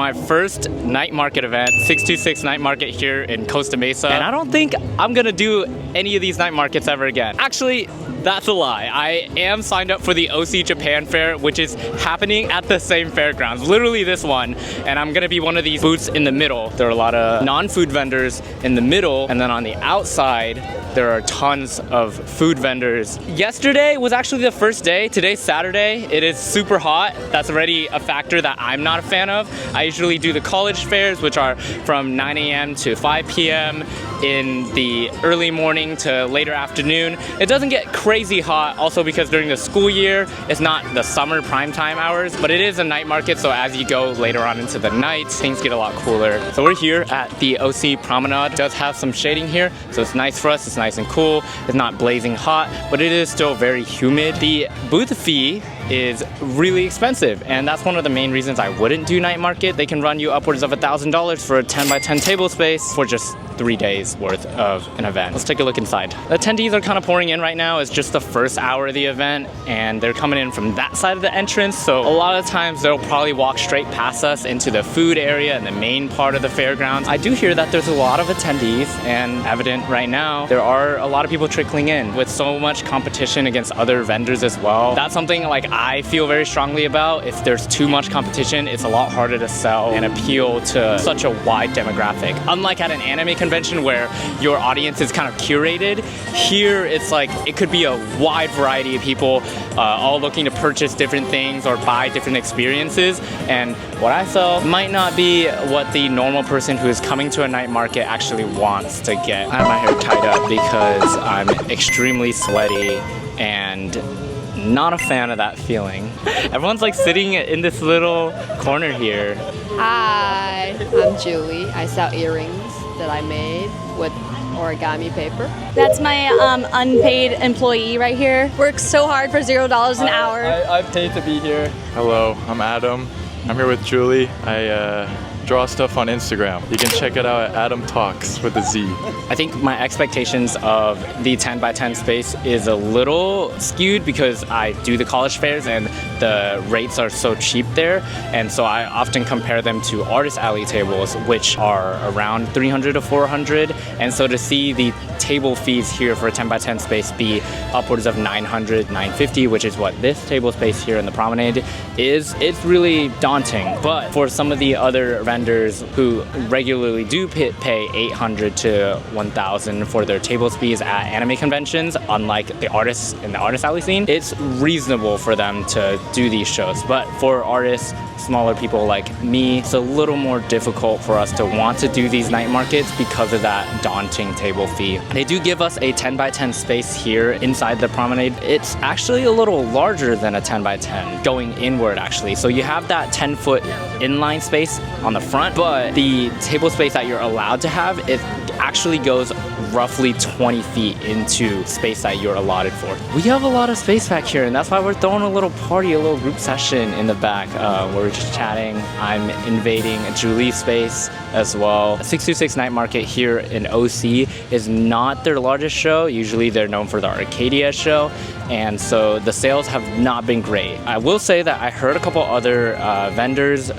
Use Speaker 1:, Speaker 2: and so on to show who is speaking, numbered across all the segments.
Speaker 1: My first night market event, 626 night market here in Costa Mesa. And I don't think I'm gonna do any of these night markets ever again. Actually, that's a lie. I am signed up for the OC Japan Fair, which is happening at the same fairgrounds, literally this one. And I'm gonna be one of these booths in the middle. There are a lot of non-food vendors in the middle, and then on the outside, there are tons of food vendors. Yesterday was actually the first day. Today's Saturday. It is super hot. That's already a factor that I'm not a fan of. I usually do the college fairs, which are from 9 a.m. to 5 p.m. in the early morning to later afternoon. It doesn't get crazy hot, also because during the school year, it's not the summer prime time hours, but it is a night market, so as you go later on into the night, things get a lot cooler. So we're here at the OC Promenade. It does have some shading here, so it's nice for us. It's nice and cool. It's not blazing hot, but it is still very humid. The booth fee is really expensive, and that's one of the main reasons I wouldn't do night market. They can run you upwards of $1,000 for a 10 by 10 table space for just 3 days worth of an event. Let's take a look inside. The attendees are kind of pouring in right now. It's just the first hour of the event, and they're coming in from that side of the entrance, so a lot of times they'll probably walk straight past us into the food area and the main part of the fairgrounds. I do hear that there's a lot of attendees, and evident right now, there are a lot of people trickling in with so much competition against other vendors as well. That's something like I feel very strongly about. If there's too much competition, it's a lot harder to sell and appeal to such a wide demographic. Unlike at an anime convention where your audience is kind of curated, here it's like it could be a wide variety of people all looking to purchase different things or buy different experiences, and what I sell might not be what the normal person who is coming to a night market actually wants to get. I have my hair tied up because I'm extremely sweaty and not a fan of that feeling. Everyone's like sitting in this little corner here.
Speaker 2: Hi, I'm Julie. I sell earrings that I made with origami paper.
Speaker 3: That's my unpaid employee right here. Works so hard for $0 an hour.
Speaker 4: I paid to be here. Hello, I'm Adam. I'm here with Julie. I draw stuff on Instagram. You can check it out at Adam Talks with a Z.
Speaker 1: I think my expectations of the 10 by 10 space is a little skewed because I do the college fairs and the rates are so cheap there, and so I often compare them to artist alley tables, which are around $300 to $400, and so to see the table fees here for a 10 by 10 space be upwards of $900, $950, which is what this table space here in the promenade is, it's really daunting. But for some of the other vendors who regularly do pay $800 to $1,000 for their table fees at anime conventions, unlike the artists in the artist alley scene, it's reasonable for them to do these shows. But for artists, smaller people like me, it's a little more difficult for us to want to do these night markets because of that daunting table fee. They do give us a 10 by 10 space here inside the promenade. It's actually a little larger than a 10 by 10 going inward actually. So you have that 10-foot inline space on the front, but the table space that you're allowed to have, it actually goes roughly 20 feet into space that you're allotted for. We have a lot of space back here, and that's why we're throwing a little party, a little group session in the back where we're just chatting. I'm invading Julie's space as well. 626 Night Market here in OC is not their largest show. Usually they're known for the Arcadia show, and so the sales have not been great. I will say that I heard a couple other vendors,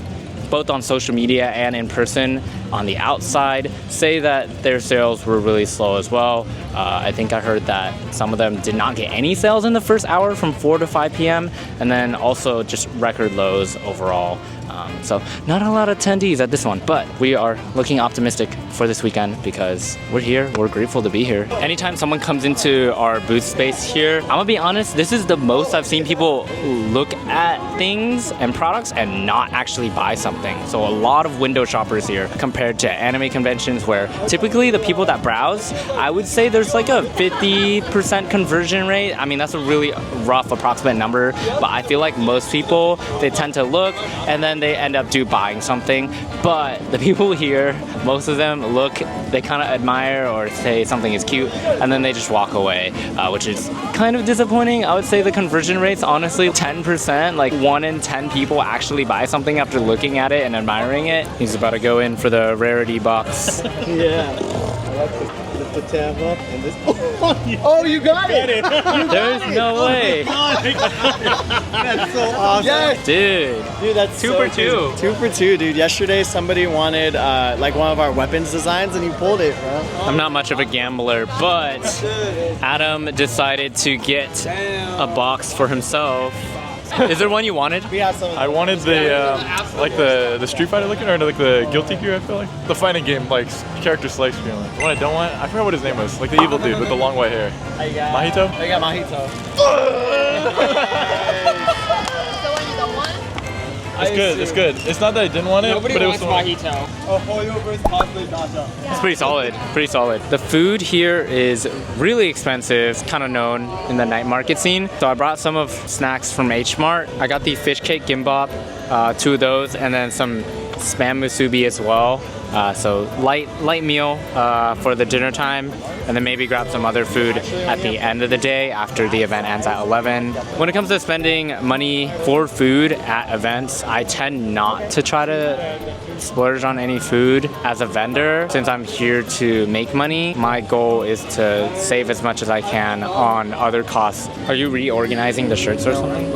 Speaker 1: both on social media and in person on the outside, say that their sales were really slow as well. I think I heard that some of them did not get any sales in the first hour from 4 to 5 p.m. and then also just record lows overall. So not a lot of attendees at this one, but we are looking optimistic for this weekend because we're here, we're grateful to be here. Anytime someone comes into our booth space here, I'm gonna be honest, this is the most I've seen people look at things and products and not actually buy something. So a lot of window shoppers here compared to anime conventions where typically the people that browse, I would say there's like a 50% conversion rate. I mean, that's a really rough approximate number, but I feel like most people, they tend to look and then they end up buying something. But the people here, most of them look, they kind of admire or say something is cute, and then they just walk away, which is kind of disappointing. I would say the conversion rate's honestly 10%, like 1 in 10 people actually buy something after looking at it and admiring it. He's about to go in for the rarity box.
Speaker 4: Yeah, I like the
Speaker 5: the tab up and this. Oh, you got it!
Speaker 1: There's no way.
Speaker 5: That's so awesome. Yes.
Speaker 1: Dude,
Speaker 5: That's
Speaker 1: two
Speaker 5: so
Speaker 1: for two.
Speaker 5: crazy. 2 for 2, dude. Yesterday somebody wanted like one of our weapons designs and you pulled it, bro.
Speaker 1: I'm not much of a gambler, but Adam decided to get a box for himself. Is there one you wanted?
Speaker 5: We have some.
Speaker 4: I wanted the like the Street Fighter looking, or like the Guilty Gear. I feel like the fighting game, like character select screen. The one I don't want, I forgot what his name was. Like the evil dude with the long white hair. Mahito.
Speaker 5: I got Mahito.
Speaker 4: It's good. It's good. It's not that I didn't want it,
Speaker 6: Nobody
Speaker 4: but it was
Speaker 6: wants
Speaker 4: the one.
Speaker 6: Mahito.
Speaker 5: Ahoyo versus possibly Daunting.
Speaker 1: It's pretty solid. Pretty solid. The food here is really expensive, kind of known in the night market scene. So I brought some of snacks from H Mart. I got the fish cake gimbap, 2 of those, and then some spam musubi as well. So light meal for the dinner time, and then maybe grab some other food at the end of the day after the event ends at 11. When it comes to spending money for food at events, I tend not to try to splurge on any food as a vendor. Since I'm here to make money, my goal is to save as much as I can on other costs. Are you reorganizing the shirts or something?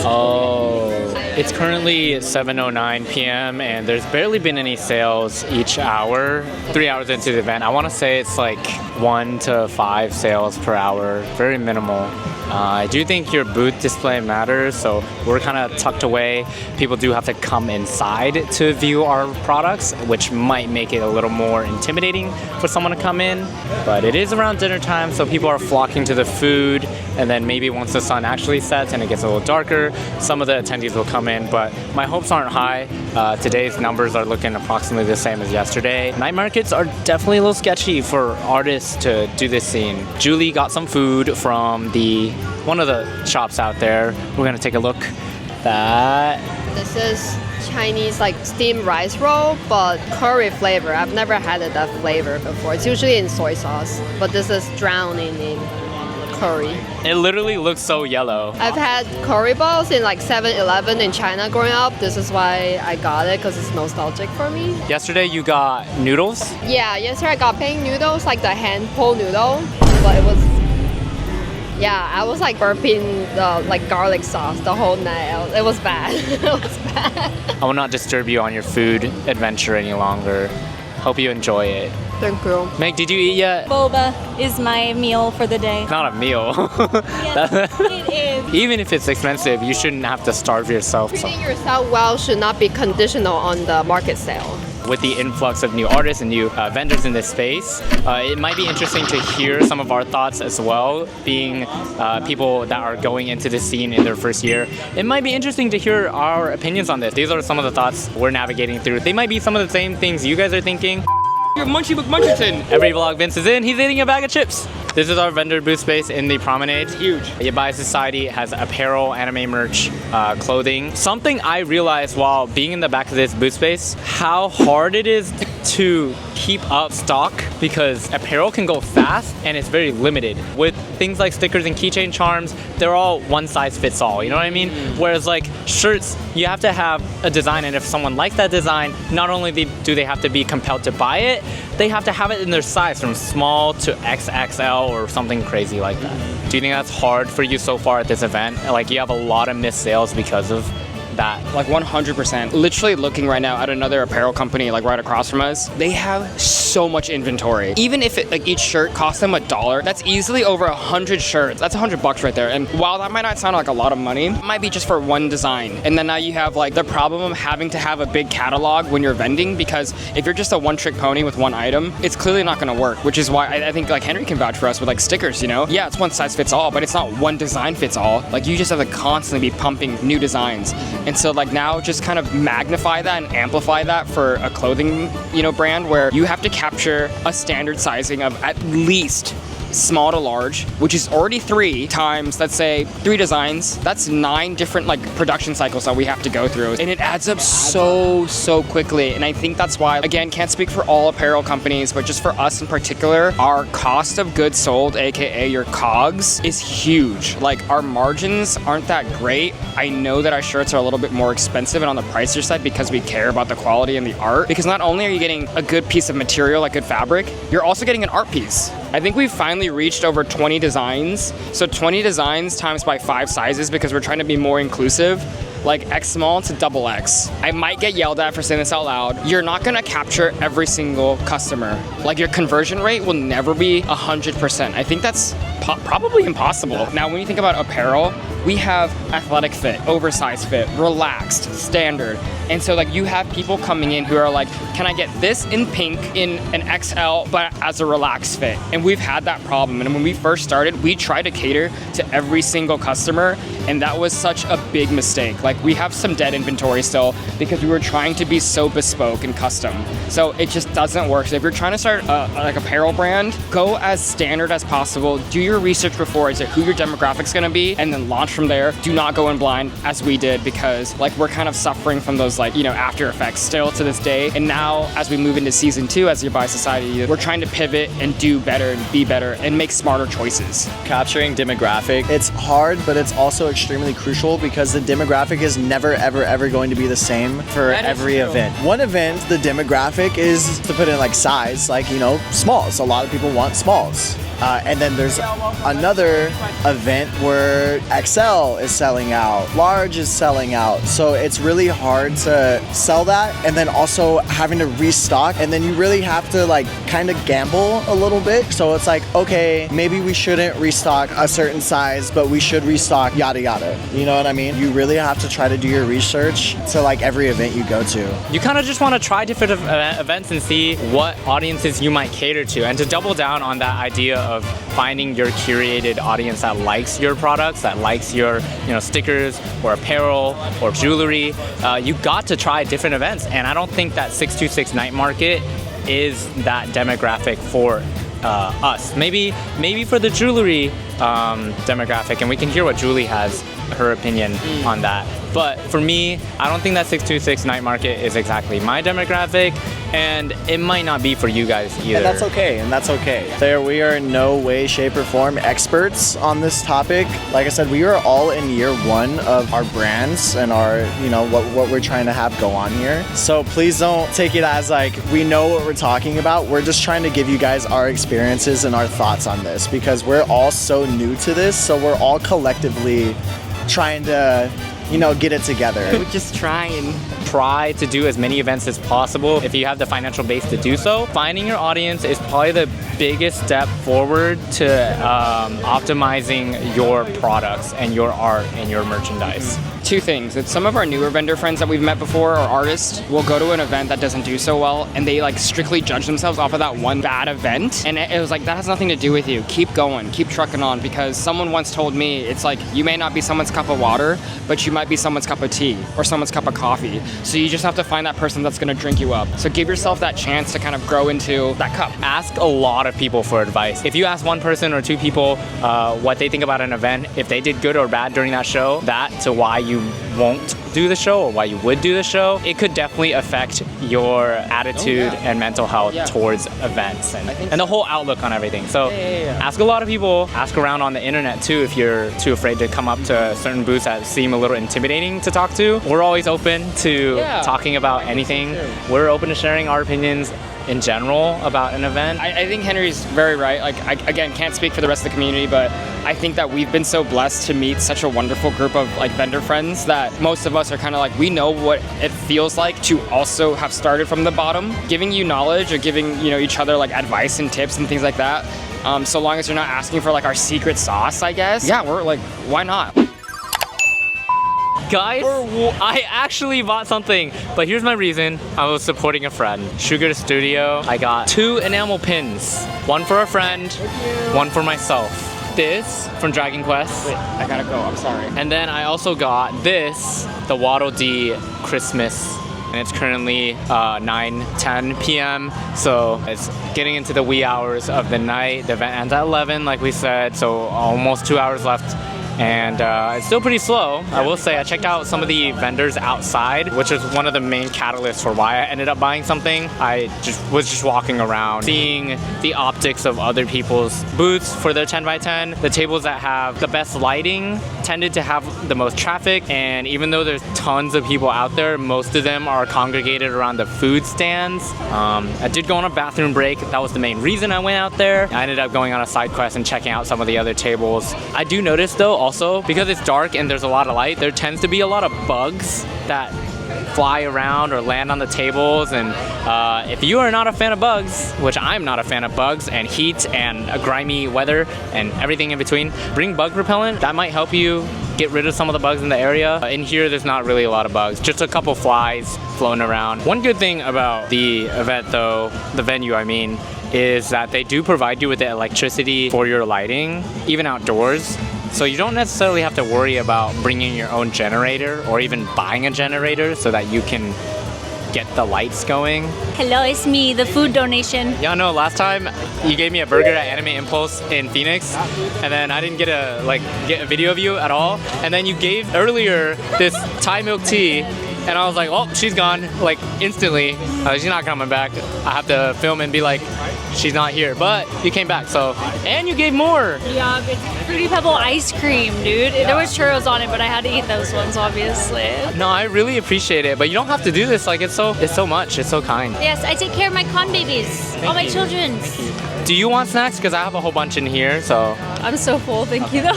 Speaker 1: Oh. It's currently 7:09 p.m. and there's barely been any sales each hour. 3 hours into the event, I want to say it's like 1 to 5 sales per hour. Very minimal. I do think your booth display matters, so we're kind of tucked away. People do have to come inside to view our products, which might make it a little more intimidating for someone to come in. But it is around dinner time, so people are flocking to the food, and then maybe once the sun actually sets and it gets a little darker, some of the attendees will come in, but my hopes aren't high. Today's numbers are looking approximately the same as yesterday. Night markets are definitely a little sketchy for artists to do this scene. Julie got some food from one of the shops out there. We're gonna take a look.
Speaker 2: This is Chinese like steamed rice roll, but curry flavor. I've never had that flavor before. It's usually in soy sauce, but this is drowning in curry.
Speaker 1: It literally looks so yellow.
Speaker 2: I've had curry balls in like 7-Eleven in China growing up. This is why I got it, because it's nostalgic for me.
Speaker 1: Yesterday you got noodles.
Speaker 2: Yeah, yesterday I got pink noodles, like the hand pulled noodle, but it was, yeah, I was like burping the like garlic sauce the whole night. It was bad. It was bad.
Speaker 1: I will not disturb you on your food adventure any longer. Hope you enjoy it.
Speaker 2: Thank you.
Speaker 1: Meg, did you eat yet?
Speaker 3: Boba is my meal for the day.
Speaker 1: Not a meal.
Speaker 3: Yes, it is.
Speaker 1: Even if it's expensive, you shouldn't have to starve yourself.
Speaker 2: Treating yourself well should not be conditional on the market sale.
Speaker 1: With the influx of new artists and new vendors in this space, it might be interesting to hear some of our thoughts as well, being people that are going into the scene in their first year. It might be interesting to hear our opinions on this. These are some of the thoughts we're navigating through. They might be some of the same things you guys are thinking.
Speaker 6: You're Munchie McMuncherton.
Speaker 1: Every vlog Vince is in, he's eating a bag of chips. This is our vendor booth space in the promenade.
Speaker 6: Huge.
Speaker 1: Yabai Society has apparel, anime merch, clothing. Something I realized while being in the back of this booth space, how hard it is to keep up stock, because apparel can go fast and it's very limited. With things like stickers and keychain charms, they're all one size fits all, you know what I mean? Whereas like shirts, you have to have a design, and if someone likes that design, not only do they have to be compelled to buy it, they have to have it in their size from small to XXL or something crazy like that. Do you think that's hard for you so far at this event? Like you have a lot of missed sales because of that?
Speaker 6: Like 100%. Literally looking right now at another apparel company like right across from us. They have so much inventory. Even if it, like each shirt costs them $1, that's easily over 100 shirts. That's $100 right there. And while that might not sound like a lot of money, it might be just for one design. And then now you have like the problem of having to have a big catalog when you're vending, because if you're just a one-trick pony with one item, it's clearly not gonna work, which is why I think like Henry can vouch for us with like stickers, you know? Yeah, it's one size fits all, but it's not one design fits all. Like you just have to constantly be pumping new designs. And so like now just kind of magnify that and amplify that for a clothing, you know, brand where you have to capture a standard sizing of at least small to large, which is already 3 times, let's say, 3 designs. That's 9 different like production cycles that we have to go through. And it adds up so quickly. And I think that's why, again, can't speak for all apparel companies, but just for us in particular, our cost of goods sold, aka your COGS, is huge. Like, our margins aren't that great. I know that our shirts are a little bit more expensive and on the pricier side because we care about the quality and the art. Because not only are you getting a good piece of material, like good fabric, you're also getting an art piece. I think we've finally reached over 20 designs. So 20 designs times by 5 sizes because we're trying to be more inclusive. Like X small to double X. I might get yelled at for saying this out loud. You're not gonna capture every single customer. Like, your conversion rate will never be 100%. I think that's probably impossible. Now, when you think about apparel, we have athletic fit, oversized fit, relaxed, standard. And so like you have people coming in who are like, can I get this in pink in an XL but as a relaxed fit? And we've had that problem. And when we first started, we tried to cater to every single customer, and that was such a big mistake. Like, we have some dead inventory still because we were trying to be so bespoke and custom. So it just doesn't work. So if you're trying to start like apparel brand, go as standard as possible. Do your research before as to who your demographic's gonna be, and then launch from there. Do not go in blind as we did, because like we're kind of suffering from those like, you know, after effects still to this day. And now as we move into season 2 as Yabai Society, we're trying to pivot and do better and be better and make smarter choices.
Speaker 5: Capturing demographic, it's hard, but it's also extremely crucial because the demographic is never ever going to be the same for every event. One event, the demographic is, to put in like size, like, you know, smalls. A lot of people want smalls. And then there's another event where XL is selling out, large is selling out. So it's really hard to sell that, and then also having to restock, and then you really have to like kind of gamble a little bit. So it's like, okay, maybe we shouldn't restock a certain size, but we should restock yada yada. You know what I mean? You really have to try to do your research to like every event you go to.
Speaker 1: You kind of just want to try different events and see what audiences you might cater to, and to double down on that idea of finding your curated audience that likes your products, that likes your, you know, stickers or apparel or jewelry. You got to try different events, and I don't think that 626 Night Market is that demographic for us. Maybe for the jewelry demographic, and we can hear what Julie has, her opinion on that. But for me, I don't think that 626 Night Market is exactly my demographic, and it might not be for you guys either.
Speaker 5: And that's okay, There, we are in no way, shape, or form experts on this topic. Like I said, we are all in year 1 of our brands and our, you know, what we're trying to have go on here. So please don't take it as like we know what we're talking about. We're just trying to give you guys our experiences and our thoughts on this, because we're all so new to this. So we're all collectively trying to, you know, get it together.
Speaker 1: We're just trying to do as many events as possible if you have the financial base to do so. Finding your audience is probably the biggest step forward to optimizing your products and your art and your merchandise.
Speaker 6: 2 things. It's some of our newer vendor friends that we've met before, or artists, will go to an event that doesn't do so well, and they like strictly judge themselves off of that one bad event. And it was like, that has nothing to do with you. Keep going, keep trucking on, because someone once told me, it's like, you may not be someone's cup of water, but you might be someone's cup of tea or someone's cup of coffee. So you just have to find that person that's gonna drink you up. So give yourself that chance to kind of grow into that cup.
Speaker 1: Ask a lot of people for advice. If you ask 1 person or 2 people what they think about an event, if they did good or bad during that show, that to why you won't do the show or why you would do the show, it could definitely affect your attitude and mental health towards events and the whole outlook on everything. So ask a lot of people, ask around on the internet too if you're too afraid to come up to certain booths that seem a little intimidating to talk to. We're always open to talking about anything. We're open to sharing our opinions in general about an event.
Speaker 6: I think Henry's very right. Like, I, again, can't speak for the rest of the community, but I think that we've been so blessed to meet such a wonderful group of like vendor friends that most of us are kind of like, we know what it feels like to also have started from the bottom. Giving you knowledge or giving, you know, each other like advice and tips and things like that. So long as you're not asking for like our secret sauce, I guess. Yeah, we're like, why not?
Speaker 1: Guys, I actually bought something, but here's my reason. I was supporting a friend. Sugar Studio. I got 2 enamel pins. 1 for a friend, 1 for myself. This from Dragon Quest.
Speaker 6: Wait, I gotta go, I'm sorry.
Speaker 1: And then I also got this, the Waddle Dee Christmas and it's currently 9:10 p.m. So it's getting into the wee hours of the night. The event ends at 11, like we said, so almost 2 hours left. And it's still pretty slow. I will say I checked out some of the vendors outside, which is one of the main catalysts for why I ended up buying something. I was just walking around, seeing the optics of other people's booths for their 10x10. The tables that have the best lighting tended to have the most traffic, and even though there's tons of people out there, most of them are congregated around the food stands. I did go on a bathroom break. That was the main reason I went out there. I ended up going on a side quest and checking out some of the other tables. I do notice though, also, because it's dark and there's a lot of light, there tends to be a lot of bugs that fly around or land on the tables. And if you are not a fan of bugs, which I'm not a fan of bugs and heat and grimy weather and everything in between, bring bug repellent. That might help you get rid of some of the bugs in the area. In here, there's not really a lot of bugs, just a couple flies floating around. One good thing about the event though, the venue I mean, is that they do provide you with the electricity for your lighting, even outdoors. So you don't necessarily have to worry about bringing your own generator or even buying a generator so that you can get the lights going.
Speaker 7: Hello, it's me, the food donation.
Speaker 1: Yeah, no, last time you gave me a burger at Anime Impulse in Phoenix, and then I didn't get a video of you at all. And then you gave earlier this Thai milk tea, and I was like, oh, she's gone, like instantly. She's not coming back. I have to film and be like, she's not here. But you came back, so, and you gave more.
Speaker 7: Yeah, it's Fruity Pebble ice cream, dude. There was churros on it, but I had to eat those ones, obviously.
Speaker 1: No, I really appreciate it, but you don't have to do this. Like, it's so much. It's so kind.
Speaker 7: Yes, I take care of my con babies, all my children.
Speaker 1: Do you want snacks? Because I have a whole bunch in here, so.
Speaker 7: I'm so full, thank you though. All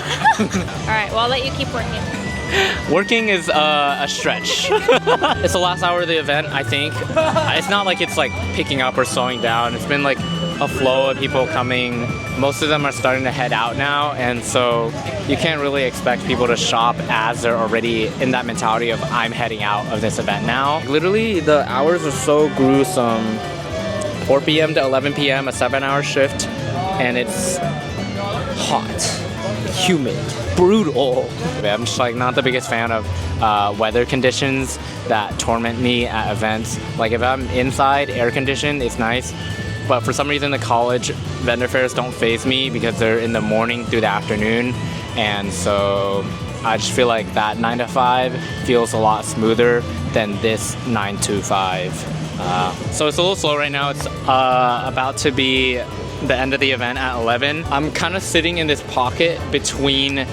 Speaker 7: right, well, I'll let you keep working.
Speaker 1: Working is a stretch. It's the last hour of the event, I think. It's not like it's like picking up or slowing down. It's been like a flow of people coming. Most of them are starting to head out now, and so you can't really expect people to shop as they're already in that mentality of I'm heading out of this event now. Literally, the hours are so gruesome. 4 p.m. to 11 p.m., a 7-hour shift, and it's hot, humid, brutal. I'm just like not the biggest fan of weather conditions that torment me at events. Like if I'm inside, air conditioned, it's nice. But for some reason, the college vendor fairs don't faze me because they're in the morning through the afternoon. And so I just feel like that 9 to 5 feels a lot smoother than this 9 to 5. So it's a little slow right now. It's about to be the end of the event at 11. I'm kind of sitting in this pocket between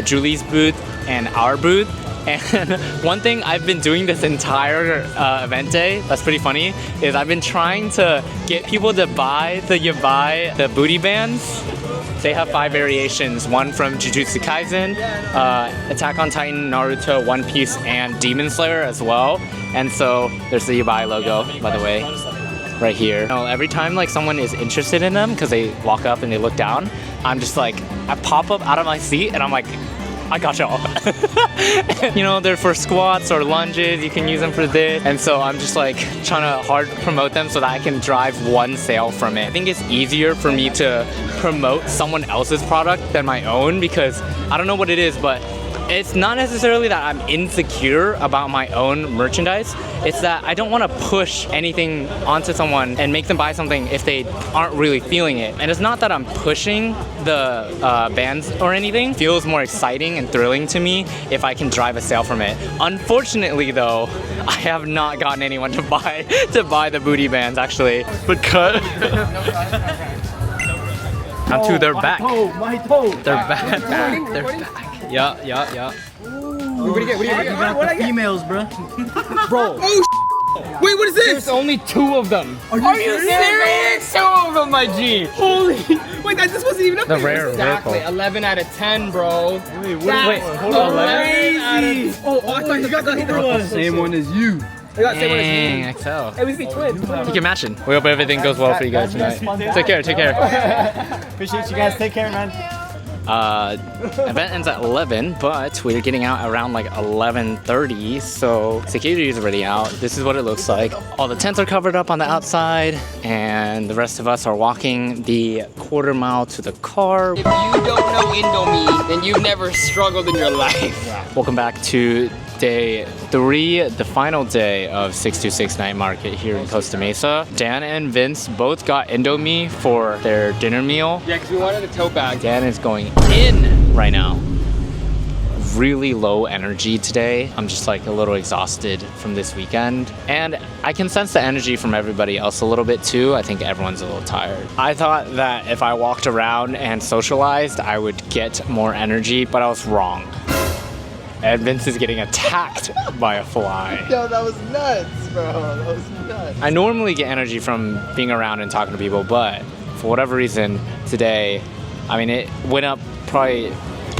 Speaker 1: Julie's booth and our booth. And one thing I've been doing this entire event day, that's pretty funny, is I've been trying to get people to buy the Yabai, the booty bands. They have 5 variations, one from Jujutsu Kaisen, Attack on Titan, Naruto, One Piece, and Demon Slayer as well. And so there's the Yabai logo, by the way, right here. You know, every time like someone is interested in them, because they walk up and they look down, I'm just like, I pop up out of my seat and I'm like, I got y'all. You know, they're for squats or lunges. You can use them for this. And so I'm just like trying to hard promote them so that I can drive one sale from it. I think it's easier for me to promote someone else's product than my own because I don't know what it is, but it's not necessarily that I'm insecure about my own merchandise. It's that I don't want to push anything onto someone and make them buy something if they aren't really feeling it. And it's not that I'm pushing the bands or anything. It feels more exciting and thrilling to me if I can drive a sale from it. Unfortunately though, I have not gotten anyone to buy the booty bands actually.
Speaker 4: The cut.
Speaker 1: They're back. They're back. They're back. Yeah.
Speaker 8: What do you get? Females, bro.
Speaker 1: Bro.
Speaker 8: Oh, wait, what is this?
Speaker 1: There's only 2 of them.
Speaker 8: Are you serious?
Speaker 1: 2 of them, my G.
Speaker 8: Holy. Wait, this wasn't even up
Speaker 1: The
Speaker 8: there.
Speaker 1: rare,
Speaker 6: Exactly,
Speaker 1: rare
Speaker 6: 11 out of 10, bro.
Speaker 1: Wait, hold on.
Speaker 8: 11? Oh, I thought you got the same one as you. I got the same one as me.
Speaker 1: XL.
Speaker 8: Hey, we can be twins.
Speaker 1: You can match it. We hope everything goes well for you guys tonight. Take care.
Speaker 5: Appreciate you guys. Take care, man.
Speaker 1: Event ends at 11, but we're getting out around like 11:30, so security is already out. This is what it looks like. All the tents are covered up on the outside, and the rest of us are walking the quarter mile to the car.
Speaker 6: If you don't know Indomie, then you've never struggled in your life.
Speaker 1: Welcome back to Day 3, the final day of 626 Night Market here in Costa Mesa. Dan and Vince both got Indomie for their dinner meal.
Speaker 6: Yeah, because we wanted a tote bag.
Speaker 1: Dan is going in right now. Really low energy today. I'm just like a little exhausted from this weekend. And I can sense the energy from everybody else a little bit too. I think everyone's a little tired. I thought that if I walked around and socialized, I would get more energy, but I was wrong. And Vince is getting attacked by a fly.
Speaker 5: Yo, that was nuts, bro. That was nuts.
Speaker 1: I normally get energy from being around and talking to people, but for whatever reason, today, I mean, it went up probably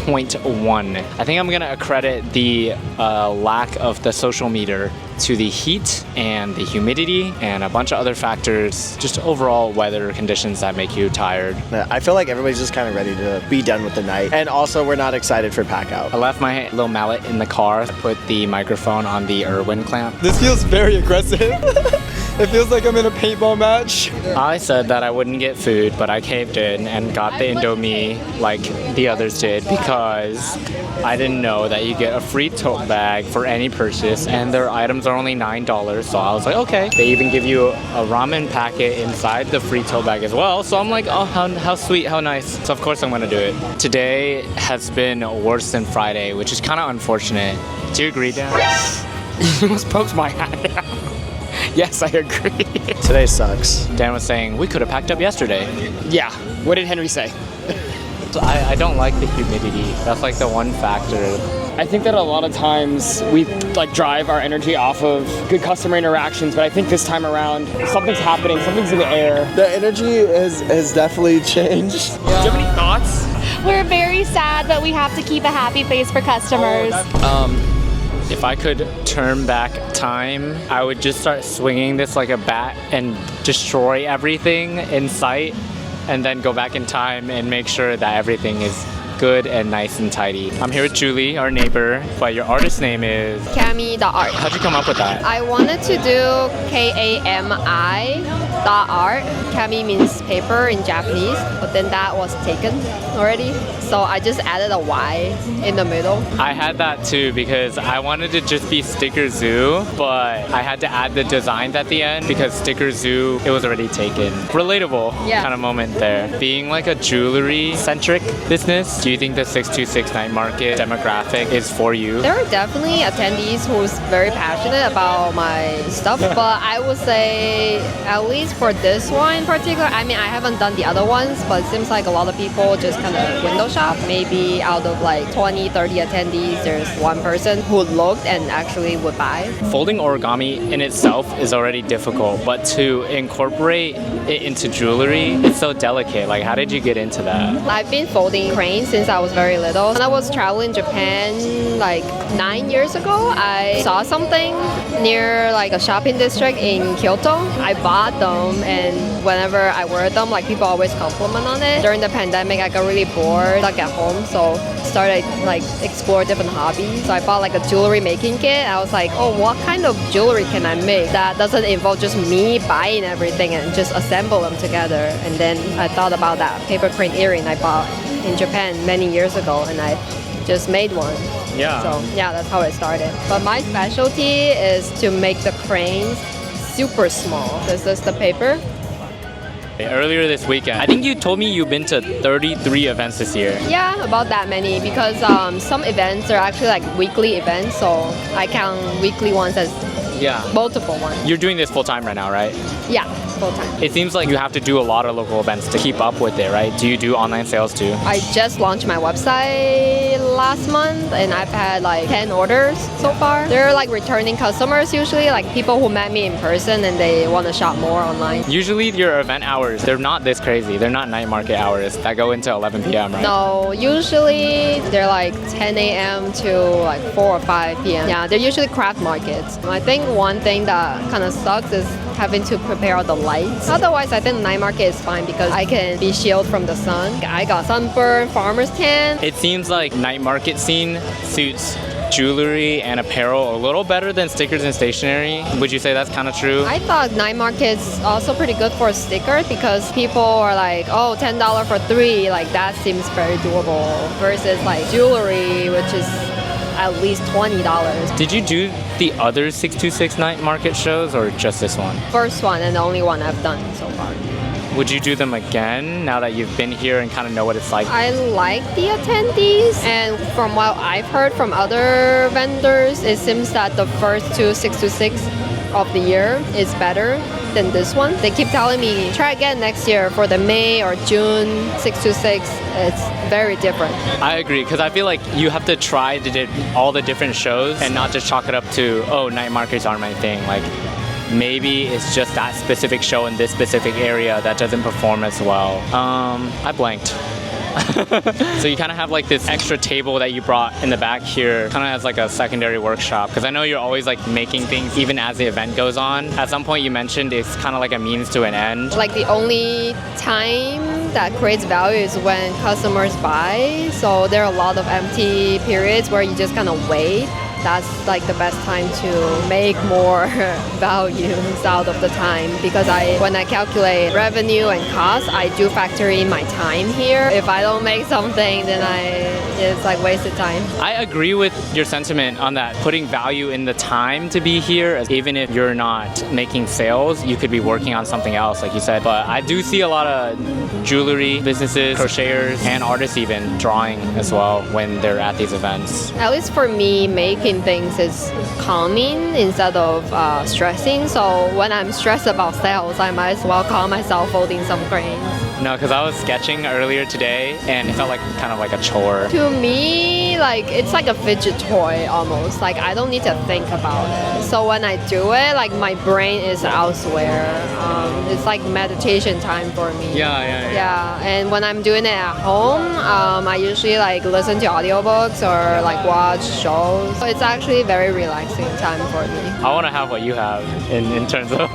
Speaker 1: 0.1. I think I'm gonna accredit the lack of the social meter to the heat and the humidity and a bunch of other factors, just overall weather conditions that make you tired.
Speaker 5: I feel like everybody's just kind of ready to be done with the night. And also, we're not excited for pack out.
Speaker 1: I left my little mallet in the car, put the microphone on the Irwin clamp.
Speaker 8: This feels very aggressive. It feels like I'm in a paintball match.
Speaker 1: I said that I wouldn't get food, but I caved in and got the Indomie like the others did because I didn't know that you get a free tote bag for any purchase and their items are only $9, so I was like, okay. They even give you a ramen packet inside the free tote bag as well, so I'm like, oh, how sweet, how nice. So of course I'm gonna do it. Today has been worse than Friday, which is kind of unfortunate. Do you agree, Dan?
Speaker 6: You almost poked my hat out. Yes, I agree.
Speaker 5: Today sucks.
Speaker 1: Dan was saying, we could have packed up yesterday.
Speaker 6: Yeah. What did Henry say?
Speaker 1: I don't like the humidity. That's like the one factor.
Speaker 6: I think that a lot of times we like drive our energy off of good customer interactions, but I think this time around something's happening, something's in the air.
Speaker 5: The energy has definitely changed.
Speaker 6: Do you have any thoughts?
Speaker 3: We're very sad, but we have to keep a happy face for customers.
Speaker 1: If I could turn back time, I would just start swinging this like a bat and destroy everything in sight, and then go back in time and make sure that everything is good and nice and tidy. I'm here with Julie, our neighbor, but your artist name is?
Speaker 2: Kamyi Art.
Speaker 1: How'd you come up with that?
Speaker 2: I wanted to do Kami .art. Kami means paper in Japanese, but then that was taken already. So I just added a Y in the middle.
Speaker 1: I had that too because I wanted to just be Sticker Zoo, but I had to add the designs at the end because Sticker Zoo, it was already taken. Relatable kind of moment there. Being like a jewelry-centric business, do you think the 626 Night Market demographic is for you?
Speaker 2: There are definitely attendees who's very passionate about my stuff, but I would say at least for this one in particular, I mean, I haven't done the other ones, but it seems like a lot of people just kind of window shop. Maybe out of like 20, 30 attendees, there's one person who looked and actually would buy.
Speaker 1: Folding origami in itself is already difficult, but to incorporate it into jewelry, it's so delicate. Like, how did you get into that?
Speaker 2: I've been folding cranes since I was very little. When I was traveling Japan like 9 years ago, I saw something near like a shopping district in Kyoto. I bought them, and whenever I wear them, like people always compliment on it. During the pandemic, I got really bored, stuck at home, so started like explore different hobbies. So I bought like a jewelry making kit. I was like, oh, what kind of jewelry can I make that doesn't involve just me buying everything and just assemble them together? And then I thought about that paper crane earring I bought in Japan many years ago, and I just made one.
Speaker 1: Yeah.
Speaker 2: So yeah, that's how it started. But my specialty is to make the cranes super small. This is the paper.
Speaker 1: Earlier this weekend, I think you told me you've been to 33 events this year.
Speaker 2: Yeah, about that many, because some events are actually like weekly events, so I count weekly ones as multiple ones.
Speaker 1: You're doing this full time right now, right?
Speaker 2: Yeah, full time.
Speaker 1: It seems like you have to do a lot of local events to keep up with it, right? Do you do online sales too?
Speaker 2: I just launched my website last month, and I've had like 10 orders so far. They're like returning customers usually, like people who met me in person and they want to shop more online.
Speaker 1: Usually your event hours, they're not this crazy. They're not night market hours that go into 11 p.m., right?
Speaker 2: No, usually they're like 10 a.m. to like 4 or 5 p.m. Yeah, they're usually craft markets. I think one thing that kind of sucks is having to prepare all the lights. Otherwise, I think the night market is fine because I can be shielded from the sun. I got sunburn, farmer's tan.
Speaker 1: It seems like night market scene suits jewelry and apparel a little better than stickers and stationery. Would you say that's kind of true?
Speaker 2: I thought night market's also pretty good for stickers because people are like, oh, $10 for 3, like that seems very doable versus like jewelry, which is, at least $20.
Speaker 1: Did you do the other 626 night market shows or just this one?
Speaker 2: First one and the only one I've done so far.
Speaker 1: Would you do them again now that you've been here and kind of know what it's like?
Speaker 2: I like the attendees, and from what I've heard from other vendors, it seems that the first two 626 of the year is better than this one. They keep telling me, try again next year for the May or June 626. It's very different.
Speaker 1: I agree, because I feel like you have to try to do all the different shows and not just chalk it up to, oh, night markets aren't my thing. Like, maybe it's just that specific show in this specific area that doesn't perform as well. I blanked. So you kind of have like this extra table that you brought in the back here, kind of as like a secondary workshop, because I know you're always like making things even as the event goes on. At some point you mentioned it's kind of like a means to an end.
Speaker 2: Like the only time that creates value is when customers buy, so there are a lot of empty periods where you just kind of wait. That's like the best time to make more values out of the time, because when I calculate revenue and cost, I do factor in my time here. If I don't make something, then it's like wasted time.
Speaker 1: I agree with your sentiment on that, putting value in the time to be here. Even if you're not making sales, you could be working on something else, like you said. But I do see a lot of jewelry businesses, crocheters, and artists even drawing as well when they're at these events.
Speaker 2: At least for me, making things is calming instead of stressing. So when I'm stressed about sales, I might as well calm myself folding some grains.
Speaker 1: No, because I was sketching earlier today and it felt like kind of like a chore.
Speaker 2: To me, like it's like a fidget toy almost. Like I don't need to think about it. So when I do it, like my brain is elsewhere. It's like meditation time for me. Yeah. And when I'm doing it at home, I usually like listen to audiobooks or like watch shows. So it's actually very relaxing time for me.
Speaker 1: I want to have what you have in terms of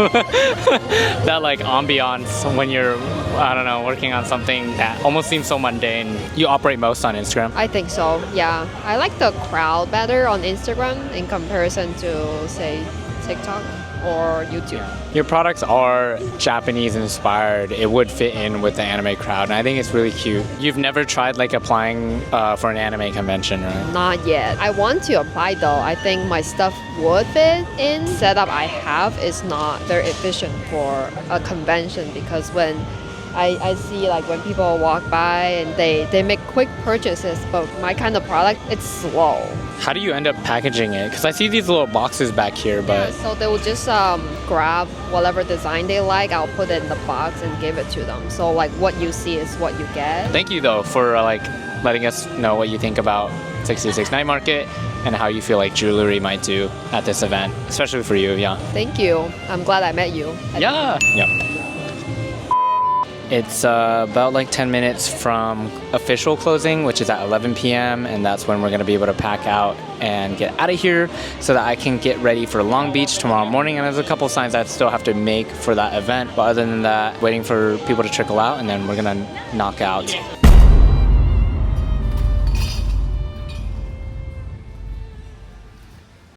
Speaker 1: that like ambiance when you're, I don't know, working on something that almost seems so mundane. You operate most on Instagram?
Speaker 2: I think so, yeah. I like the crowd better on Instagram in comparison to, say, TikTok or YouTube.
Speaker 1: Your products are Japanese inspired. It would fit in with the anime crowd, and I think it's really cute. You've never tried like applying for an anime convention, right?
Speaker 2: Not yet. I want to apply though. I think my stuff would fit in. Setup I have is not very efficient for a convention, because when I see like when people walk by and they make quick purchases, but my kind of product, it's slow.
Speaker 1: How do you end up packaging it? Because I see these little boxes back here, but...
Speaker 2: Yeah, so they will just grab whatever design they like, I'll put it in the box and give it to them. So like what you see is what you get.
Speaker 1: Thank you though for like letting us know what you think about 626 Night Market and how you feel like jewelry might do at this event, especially for you, yeah.
Speaker 2: Thank you. I'm glad I met you.
Speaker 1: Yeah. It's about like 10 minutes from official closing, which is at 11 p.m. and that's when we're going to be able to pack out and get out of here so that I can get ready for Long Beach tomorrow morning. And there's a couple signs I still have to make for that event, but other than that, waiting for people to trickle out and then we're going to knock out.